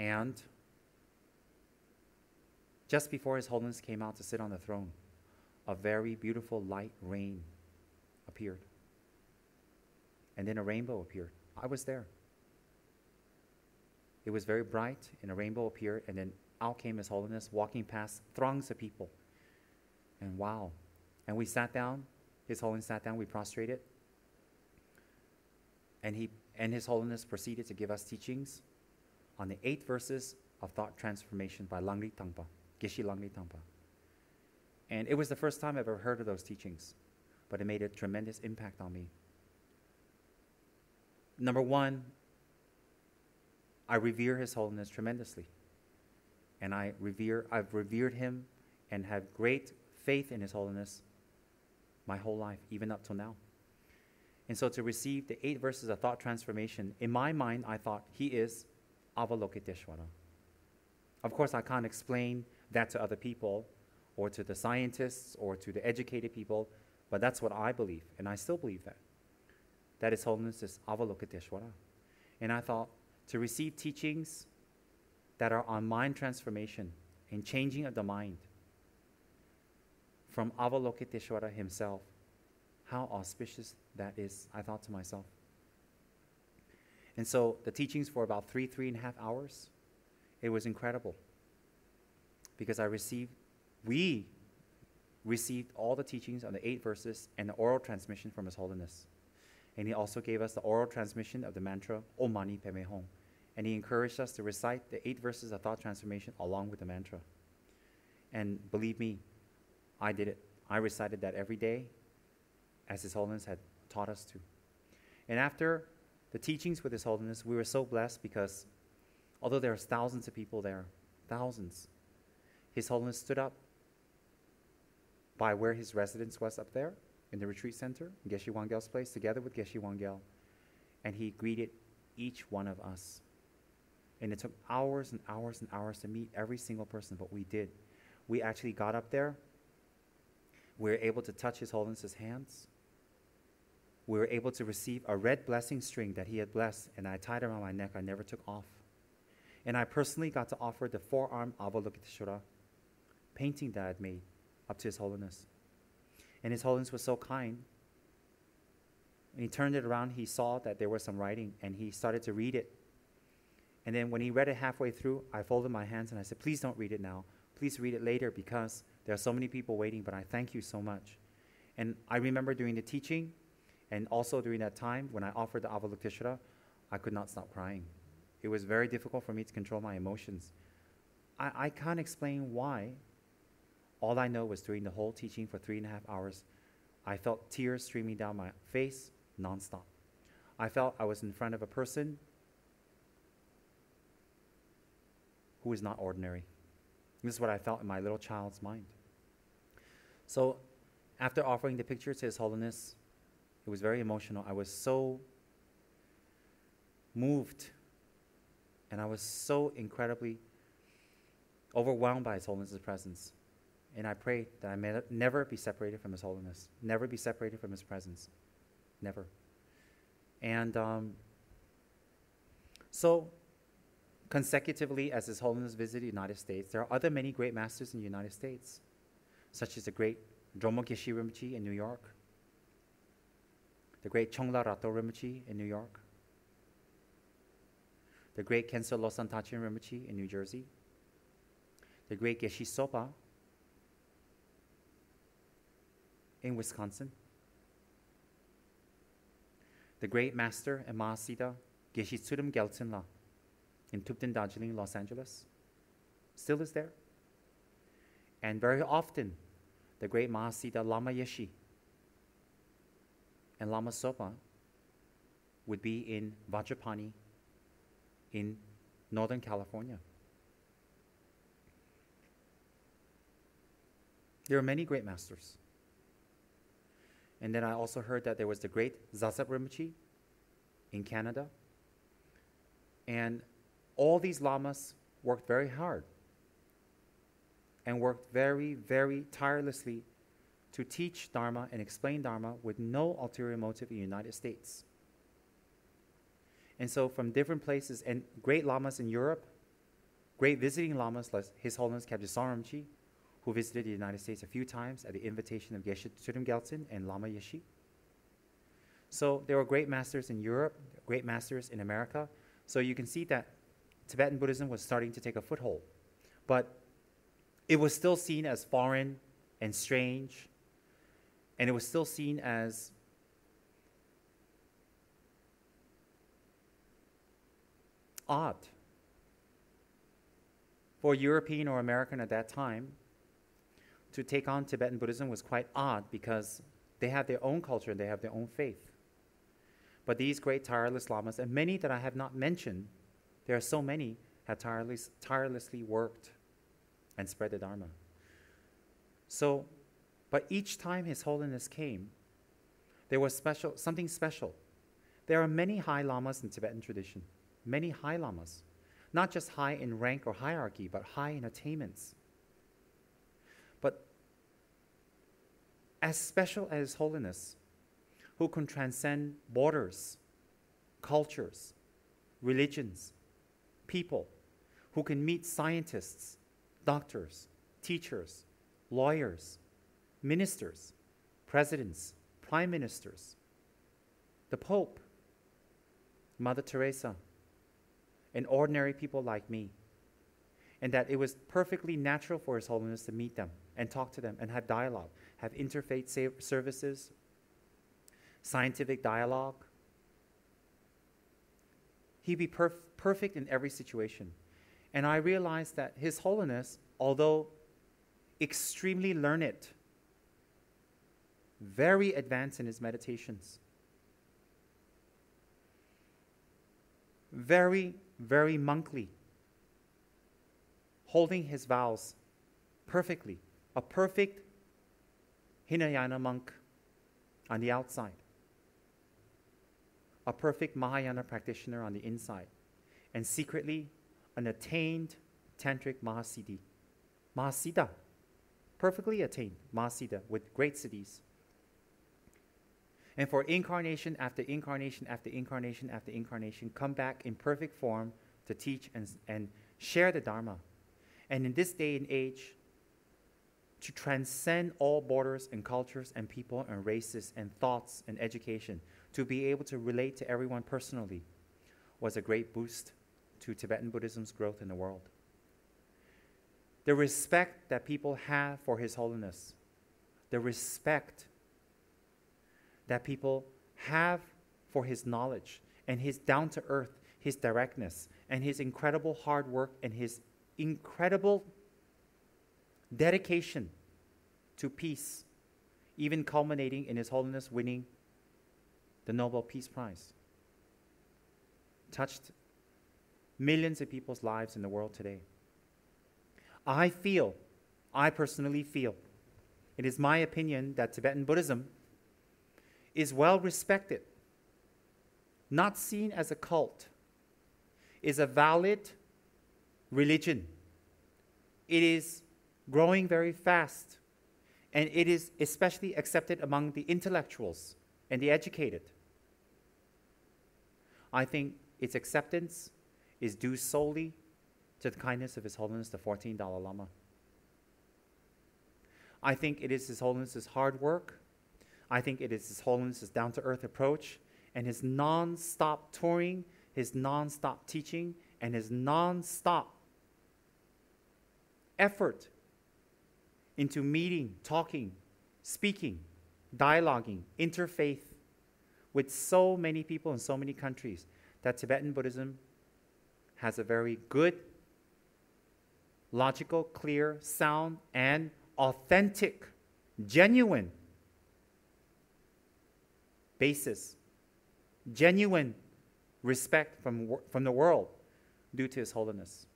And just before His Holiness came out to sit on the throne, a very beautiful light rain appeared. And then a rainbow appeared. I was there. It was very bright, and a rainbow appeared, and then out came His Holiness, walking past throngs of people. And wow. And we sat down. His Holiness sat down. We prostrated. And His Holiness proceeded to give us teachings on the 8 verses of thought transformation by Langri Tangpa, Geshe Langri Tangpa. And it was the first time I've ever heard of those teachings, but it made a tremendous impact on me. Number one, I revere His Holiness tremendously. And I've revered Him and have great faith in His Holiness my whole life, even up till now. And so to receive the 8 verses of thought transformation, in my mind, I thought He is Avalokiteshvara. Of course, I can't explain that to other people or to the scientists or to the educated people, but that's what I believe, and I still believe that His Holiness is Avalokiteshvara. And I thought, to receive teachings that are on mind transformation and changing of the mind from Avalokiteshvara Himself, how auspicious that is, I thought to myself. And so the teachings for about 3.5 hours, it was incredible. Because we received all the teachings on the 8 verses and the oral transmission from His Holiness. And He also gave us the oral transmission of the mantra, Om Mani Padme Hum. And He encouraged us to recite the 8 verses of thought transformation along with the mantra. And believe me, I did it. I recited that every day as His Holiness had taught us to. And after the teachings with His Holiness, we were so blessed because although there were thousands of people there, thousands, His Holiness stood up by where His residence was up there in the retreat center, in Geshe Wangel's place, together with Geshe Wangel. And He greeted each one of us. And it took hours and hours and hours to meet every single person, but we did. We actually got up there. We were able to touch His Holiness's hands. We were able to receive a red blessing string that He had blessed, and I tied around my neck. I never took off. And I personally got to offer the 4-arm Avalokiteshvara painting that I had made up to His Holiness. And His Holiness was so kind. And He turned it around. He saw that there was some writing, and He started to read it. And then when He read it halfway through, I folded my hands and I said, please don't read it now. Please read it later because there are so many people waiting, but I thank you so much. And I remember during the teaching and also during that time when I offered the Avalokiteshvara, I could not stop crying. It was very difficult for me to control my emotions. I can't explain why. All I know was during the whole teaching for 3.5 hours, I felt tears streaming down my face nonstop. I felt I was in front of a person who is not ordinary. This is what I felt in my little child's mind. So after offering the picture to His Holiness, it was very emotional. I was so moved, and I was so incredibly overwhelmed by His Holiness's presence. And I prayed that I may never be separated from His Holiness, never be separated from His presence, never. And so consecutively, as His Holiness visited the United States, there are other many great masters in the United States, such as the great Dromo Geshe Rinpoche in New York, the great Chongla Rato Rinpoche in New York, the great Khenso Losang Tachin Rinpoche in New Jersey, the great Geshe Sopa in Wisconsin, the great master and Mahasiddha Geshe Tsurim Gyaltsen La in Thupten, Darjeeling, Los Angeles, still is there. And very often, the great Mahasiddha Lama Yeshe and Lama Sopa would be in Vajrapani in Northern California. There are many great masters. And then I also heard that there was the great Zazab Rinpoche in Canada. And all these lamas worked very hard and worked very, very tirelessly to teach Dharma and explain Dharma with no ulterior motive in the United States. And so from different places, and great lamas in Europe, great visiting lamas like His Holiness Kyabje Rinpoche, who visited the United States a few times at the invitation of Geshe Tsurim Gyaltsen and Lama Yeshe. So there were great masters in Europe, great masters in America. So you can see that Tibetan Buddhism was starting to take a foothold. But it was still seen as foreign and strange, and it was still seen as odd. For a European or American at that time, to take on Tibetan Buddhism was quite odd because they have their own culture and they have their own faith. But these great tireless lamas, and many that I have not mentioned, there are so many, have tirelessly worked and spread the Dharma. So, but each time His Holiness came, there was something special. There are many high lamas in Tibetan tradition, many high lamas, not just high in rank or hierarchy, but high in attainments. But as special as His Holiness, who can transcend borders, cultures, religions, people, who can meet scientists, doctors, teachers, lawyers, ministers, presidents, prime ministers, the Pope, Mother Teresa, and ordinary people like me. And that it was perfectly natural for His Holiness to meet them and talk to them and have dialogue, have interfaith services, scientific dialogue. He'd be perfect in every situation. And I realized that His Holiness, although extremely learned, very advanced in his meditations, very, very monkly, holding his vows perfectly, a perfect Hinayana monk on the outside, a perfect Mahayana practitioner on the inside, and secretly an attained tantric Mahasiddhi. Mahasiddha, perfectly attained Mahasiddha with great siddhis. And for incarnation after incarnation after incarnation after incarnation, come back in perfect form to teach and share the Dharma. And in this day and age, to transcend all borders and cultures and people and races and thoughts and education, to be able to relate to everyone personally, was a great boost to Tibetan Buddhism's growth in the world. The respect that people have for His Holiness, the respect that people have for his knowledge and his down-to-earth, his directness, and his incredible hard work and his incredible dedication to peace, even culminating in His Holiness winning the Nobel Peace Prize, touched millions of people's lives in the world today. I personally feel, it is my opinion that Tibetan Buddhism is well respected, not seen as a cult, is a valid religion. It is growing very fast, and it is especially accepted among the intellectuals and the educated. I think its acceptance is due solely to the kindness of His Holiness the 14th Dalai Lama. I think it is His Holiness's hard work. I think it is His Holiness's down-to-earth approach and his non-stop touring, his non-stop teaching, and his non-stop effort into meeting, talking, speaking, dialoguing, interfaith with so many people in so many countries that Tibetan Buddhism has a very good, logical, clear, sound, and authentic, genuine basis, genuine respect from the world due to His Holiness.